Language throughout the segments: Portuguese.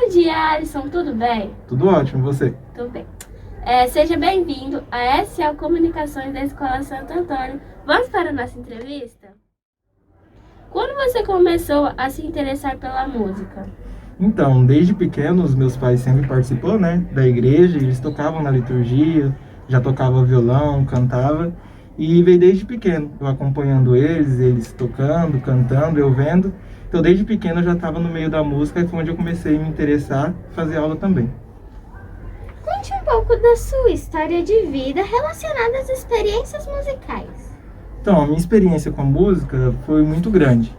Bom dia, Alisson, tudo bem? Tudo ótimo, e você? Tudo bem. Seja bem-vindo à SL Comunicações da Escola Santo Antônio. Vamos para a nossa entrevista? Quando você começou a se interessar pela música? Então, desde pequeno, os meus pais sempre participou, né, da igreja, eles tocavam na liturgia, já tocava violão, cantava, e veio desde pequeno, eu acompanhando eles tocando, cantando, eu vendo. Então, desde pequeno eu já estava no meio da música e foi onde eu comecei a me interessar, fazer aula também. Conte um pouco da sua história de vida relacionada às experiências musicais. Então, a minha experiência com a música foi muito grande.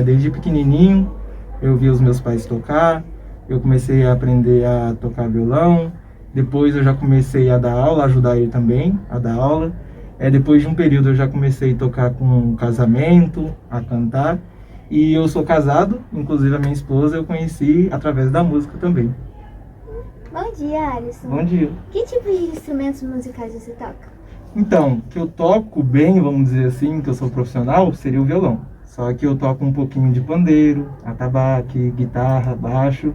Desde pequenininho, eu vi os meus pais tocar, eu comecei a aprender a tocar violão, depois eu já comecei a dar aula, ajudar ele também a dar aula. Depois de um período eu já comecei a tocar com casamento, a cantar, e eu sou casado, inclusive a minha esposa eu conheci através da música também. Bom dia, Alisson. Bom dia. Que tipo de instrumentos musicais você toca? Então, que eu toco bem, vamos dizer assim, que eu sou profissional, seria o violão. Só que eu toco um pouquinho de pandeiro, atabaque, guitarra, baixo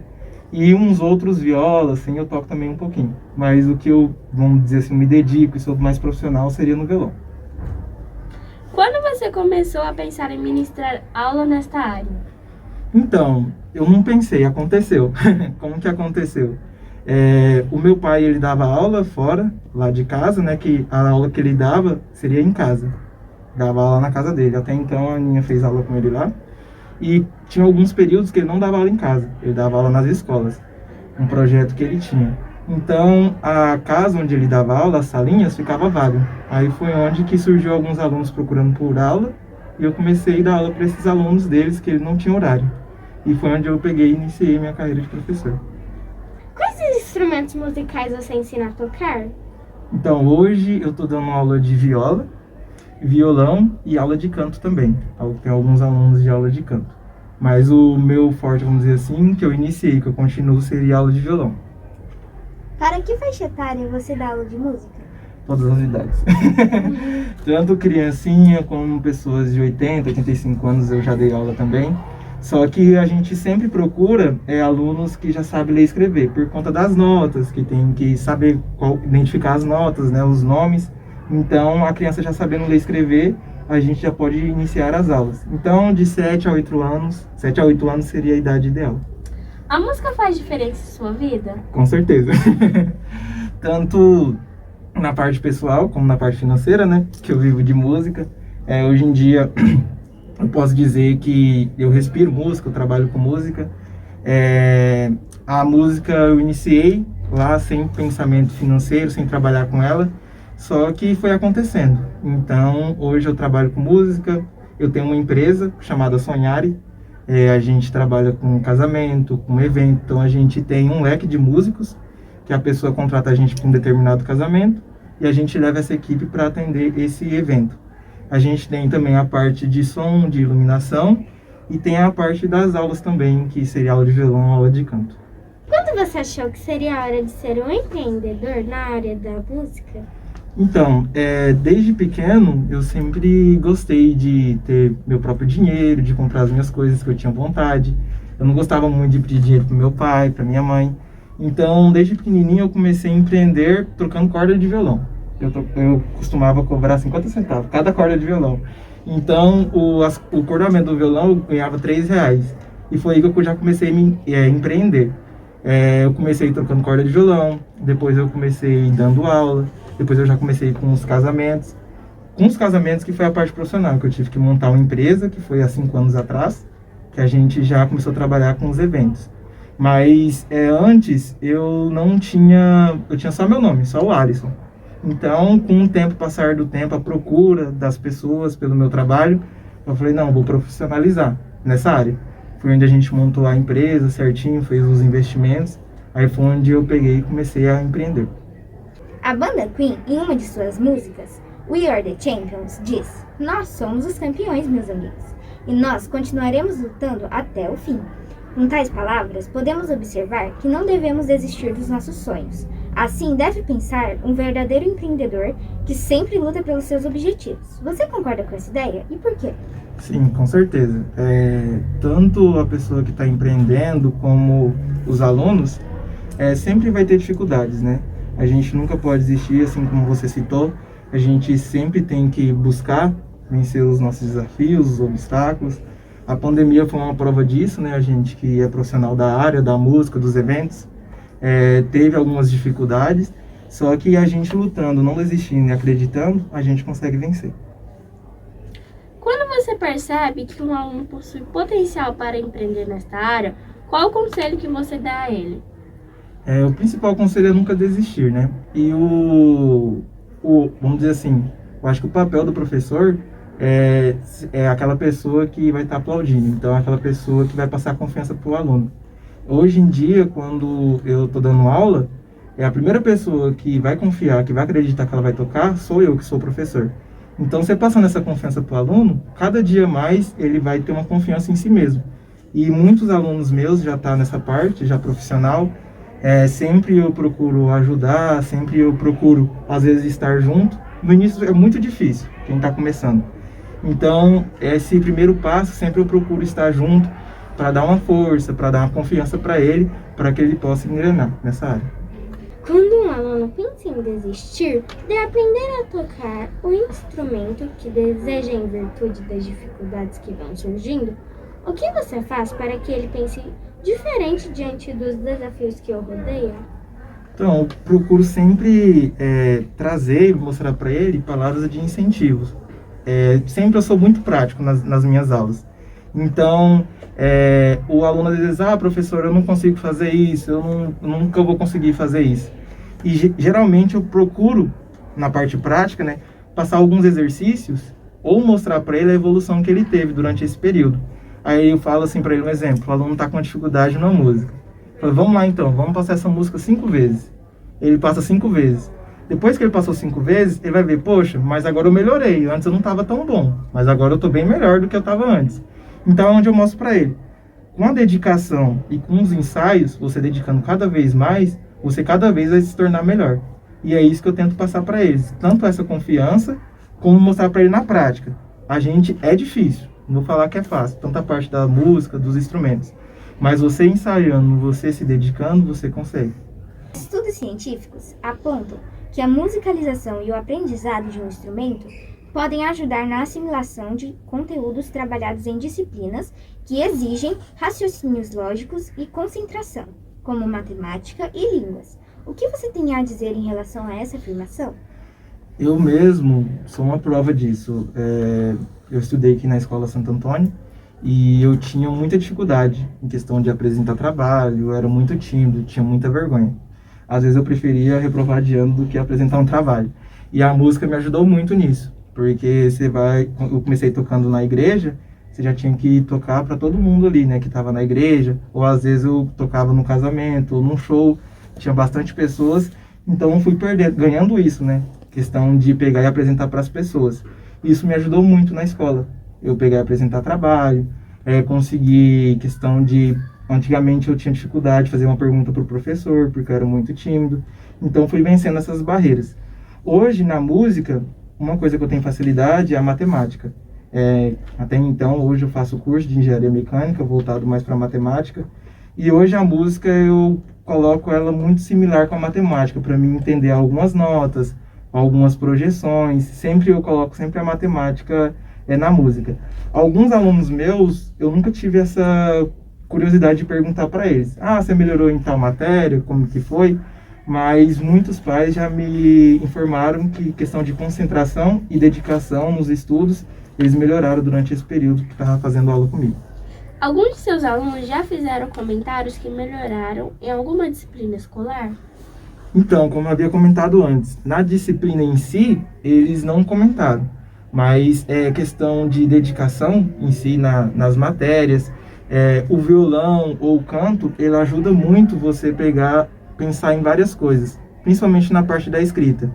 e uns outros violas, assim, eu toco também um pouquinho. Mas o que eu, vamos dizer assim, me dedico e sou mais profissional seria no violão. Quando você começou a pensar em ministrar aula nesta área? Então, eu não pensei, aconteceu. Como que aconteceu? O meu pai, ele dava aula fora, lá de casa, né, que a aula que ele dava seria em casa. Dava aula na casa dele. Até então, a Aninha fez aula com ele lá. E tinha alguns períodos que ele não dava aula em casa, ele dava aula nas escolas, um projeto que ele tinha. Então, a casa onde ele dava aula, as salinhas, ficava vaga. Aí foi onde que surgiu alguns alunos procurando por aula, e eu comecei a dar aula para esses alunos deles, que ele não tinha horário. E foi onde eu peguei e iniciei minha carreira de professor. Quais instrumentos musicais você ensina a tocar? Então, hoje eu estou dando aula de viola, violão e aula de canto também. Tem alguns alunos de aula de canto. Mas o meu forte, vamos dizer assim, que eu iniciei, que eu continuo, seria aula de violão. Para que faixa etária você dá aula de música? Todas as idades. Tanto criancinha como pessoas de 80, 85 anos eu já dei aula também. Só que a gente sempre procura alunos que já sabem ler e escrever, por conta das notas, que tem que saber identificar as notas, né, os nomes. Então, a criança já sabendo ler e escrever, a gente já pode iniciar as aulas. Então, de 7 a 8 anos, 7 a 8 anos seria a idade ideal. A música faz diferença em sua vida? Com certeza. Tanto na parte pessoal, como na parte financeira, né? Que eu vivo de música. Hoje em dia, eu posso dizer que eu respiro música, eu trabalho com música. A música eu iniciei lá sem pensamento financeiro, sem trabalhar com ela. Só que foi acontecendo. Então, hoje eu trabalho com música, eu tenho uma empresa chamada Sonhare, a gente trabalha com casamento, com evento, então a gente tem um leque de músicos, que a pessoa contrata a gente para um determinado casamento, e a gente leva essa equipe para atender esse evento. A gente tem também a parte de som, de iluminação, e tem a parte das aulas também, que seria aula de violão, aula de canto. Quando você achou que seria a hora de ser um empreendedor na área da música? Então, desde pequeno, eu sempre gostei de ter meu próprio dinheiro, de comprar as minhas coisas que eu tinha vontade. Eu não gostava muito de pedir dinheiro para meu pai, para minha mãe. Então, desde pequenininho, eu comecei a empreender trocando corda de violão. Eu costumava cobrar 50 centavos cada corda de violão. Então, o cordamento do violão eu ganhava R$3. E foi aí que eu já comecei a empreender. Eu comecei trocando corda de violão, depois eu comecei dando aula. Depois eu já comecei com os casamentos. Com os casamentos que foi a parte profissional, que eu tive que montar uma empresa, que foi há 5 anos atrás, que a gente já começou a trabalhar com os eventos. Mas antes eu não tinha, eu tinha só meu nome, só o Alisson. Então, com o passar do tempo, a procura das pessoas pelo meu trabalho, eu falei, não, vou profissionalizar nessa área. Foi onde a gente montou a empresa certinho, fez os investimentos, aí foi onde eu peguei e comecei a empreender. A banda Queen, em uma de suas músicas, We Are The Champions, diz: "Nós somos os campeões, meus amigos, e nós continuaremos lutando até o fim." Com tais palavras, podemos observar que não devemos desistir dos nossos sonhos. Assim, deve pensar um verdadeiro empreendedor que sempre luta pelos seus objetivos. Você concorda com essa ideia? E por quê? Sim, com certeza. Tanto a pessoa que está empreendendo como os alunos sempre vai ter dificuldades, né? A gente nunca pode desistir, assim como você citou. A gente sempre tem que buscar vencer os nossos desafios, os obstáculos. A pandemia foi uma prova disso, né? A gente que é profissional da área, da música, dos eventos, teve algumas dificuldades, só que a gente lutando, não desistindo e acreditando, a gente consegue vencer. Quando você percebe que um aluno possui potencial para empreender nesta área, qual o conselho que você dá a ele? O principal conselho é nunca desistir, né? E vamos dizer assim, eu acho que o papel do professor é aquela pessoa que vai estar aplaudindo. Então, é aquela pessoa que vai passar confiança para o aluno. Hoje em dia, quando eu estou dando aula, a primeira pessoa que vai confiar, que vai acreditar que ela vai tocar, sou eu, que sou o professor. Então, você passando essa confiança para o aluno, cada dia mais ele vai ter uma confiança em si mesmo. E muitos alunos meus já estão nessa parte, já profissional. Sempre eu procuro ajudar, sempre eu procuro, às vezes, estar junto. No início é muito difícil, quem está começando. Então, esse primeiro passo, sempre eu procuro estar junto para dar uma força, para dar uma confiança para ele, para que ele possa engrenar nessa área. Quando um aluno pensa em desistir de aprender a tocar o instrumento que deseja em virtude das dificuldades que vão surgindo, o que você faz para que ele pense diferente diante dos desafios que o rodeiam? Então, eu procuro sempre trazer e mostrar para ele palavras de incentivos. Sempre eu sou muito prático nas minhas aulas. Então, o aluno às vezes, professor, eu não consigo fazer isso, eu nunca vou conseguir fazer isso. E geralmente eu procuro, na parte prática, né, passar alguns exercícios ou mostrar para ele a evolução que ele teve durante esse período. Aí eu falo assim para ele um exemplo, o aluno está com dificuldade na música. Eu falo, vamos lá então, vamos passar essa música 5 vezes. Ele passa 5 vezes. Depois que ele passou 5 vezes, ele vai ver, poxa, mas agora eu melhorei, antes eu não estava tão bom, mas agora eu estou bem melhor do que eu estava antes. Então é onde eu mostro para ele. Com a dedicação e com os ensaios, você dedicando cada vez mais, você cada vez vai se tornar melhor. E é isso que eu tento passar para eles. Tanto essa confiança, como mostrar para ele na prática. A gente é difícil, não vou falar que é fácil, tanto a parte da música, dos instrumentos. Mas você ensaiando, você se dedicando, você consegue. Estudos científicos apontam que a musicalização e o aprendizado de um instrumento podem ajudar na assimilação de conteúdos trabalhados em disciplinas que exigem raciocínios lógicos e concentração, como matemática e línguas. O que você tem a dizer em relação a essa afirmação? Eu mesmo sou uma prova disso. Eu estudei aqui na Escola Santo Antônio e eu tinha muita dificuldade em questão de apresentar trabalho, eu era muito tímido, tinha muita vergonha. Às vezes eu preferia reprovar de ano do que apresentar um trabalho. E a música me ajudou muito nisso. Porque eu comecei tocando na igreja, você já tinha que tocar para todo mundo ali, né, que estava na igreja, ou às vezes eu tocava no casamento, ou num show, tinha bastante pessoas, então eu fui ganhando isso, né, questão de pegar e apresentar para as pessoas. Isso me ajudou muito na escola, eu pegar e apresentar trabalho, consegui questão de, antigamente eu tinha dificuldade de fazer uma pergunta para o professor, porque eu era muito tímido, então fui vencendo essas barreiras. Hoje, na música, uma coisa que eu tenho facilidade é a matemática. Até então, hoje eu faço curso de engenharia mecânica, voltado mais para matemática. E hoje a música eu coloco ela muito similar com a matemática, para mim entender algumas notas, algumas projeções. Sempre eu coloco sempre a matemática na música. Alguns alunos meus, eu nunca tive essa curiosidade de perguntar para eles. Você melhorou em tal matéria? Como que foi? Mas muitos pais já me informaram que questão de concentração e dedicação nos estudos, eles melhoraram durante esse período que estava fazendo aula comigo. Alguns de seus alunos já fizeram comentários que melhoraram em alguma disciplina escolar? Então, como eu havia comentado antes, na disciplina em si, eles não comentaram. Mas questão de dedicação em si, nas matérias, o violão ou o canto, ele ajuda muito você pensar em várias coisas, principalmente na parte da escrita.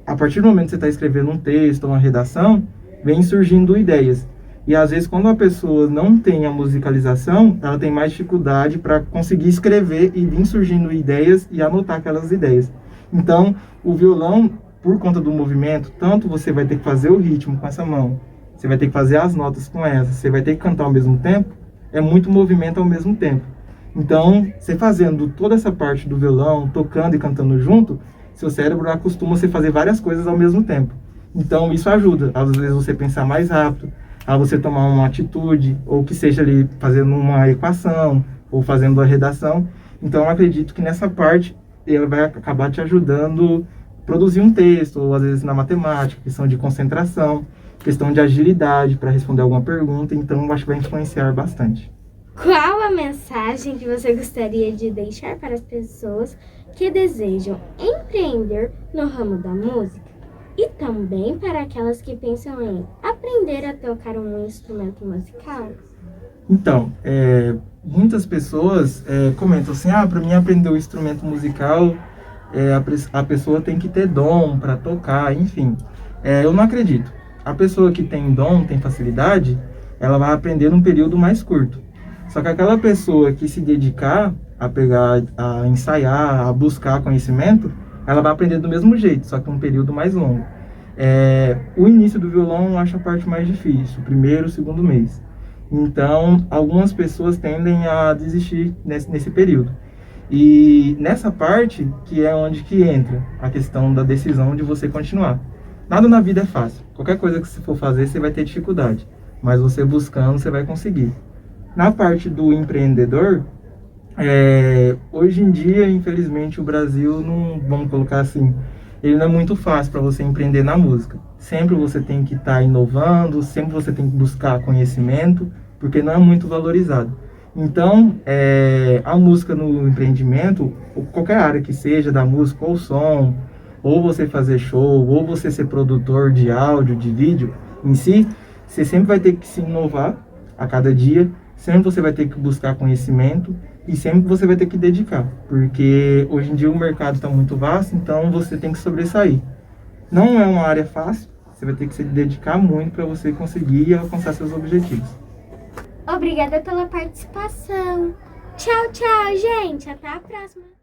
A partir do momento que você está escrevendo um texto ou uma redação, vem surgindo ideias. E às vezes quando a pessoa não tem a musicalização, ela tem mais dificuldade para conseguir escrever e vir surgindo ideias e anotar aquelas ideias. Então, o violão, por conta do movimento, tanto você vai ter que fazer o ritmo com essa mão, você vai ter que fazer as notas com essa, você vai ter que cantar ao mesmo tempo, é muito movimento ao mesmo tempo. Então, você fazendo toda essa parte do violão, tocando e cantando junto, seu cérebro acostuma a você fazer várias coisas ao mesmo tempo. Então, isso ajuda, às vezes, você pensar mais rápido, a você tomar uma atitude, ou que seja ali fazendo uma equação, ou fazendo a redação. Então, eu acredito que nessa parte, ele vai acabar te ajudando a produzir um texto, ou às vezes na matemática, questão de concentração, questão de agilidade para responder alguma pergunta. Então, eu acho que vai influenciar bastante. Qual a mensagem que você gostaria de deixar para as pessoas que desejam empreender no ramo da música? E também para aquelas que pensam em aprender a tocar um instrumento musical? Então, muitas pessoas comentam assim, para mim aprender o instrumento musical, a pessoa tem que ter dom para tocar, enfim. Eu não acredito. A pessoa que tem dom, tem facilidade, ela vai aprender num período mais curto. Só que aquela pessoa que se dedicar a ensaiar, a buscar conhecimento, ela vai aprender do mesmo jeito, só que um período mais longo. O início do violão eu acho a parte mais difícil, o primeiro, o segundo mês. Então, algumas pessoas tendem a desistir nesse período. E nessa parte que é onde que entra a questão da decisão de você continuar. Nada na vida é fácil. Qualquer coisa que você for fazer, você vai ter dificuldade. Mas você buscando, você vai conseguir. Na parte do empreendedor, hoje em dia, infelizmente, o Brasil não, vamos colocar assim, ele não é muito fácil para você empreender na música. Sempre você tem que estar inovando, sempre você tem que buscar conhecimento, porque não é muito valorizado. Então, a música no empreendimento, ou qualquer área que seja da música, ou som, ou você fazer show, ou você ser produtor de áudio, de vídeo, em si, você sempre vai ter que se inovar a cada dia, sempre você vai ter que buscar conhecimento e sempre você vai ter que dedicar, porque hoje em dia o mercado está muito vasto, então você tem que sobressair. Não é uma área fácil, você vai ter que se dedicar muito para você conseguir alcançar seus objetivos. Obrigada pela participação. Tchau, tchau, gente. Até a próxima.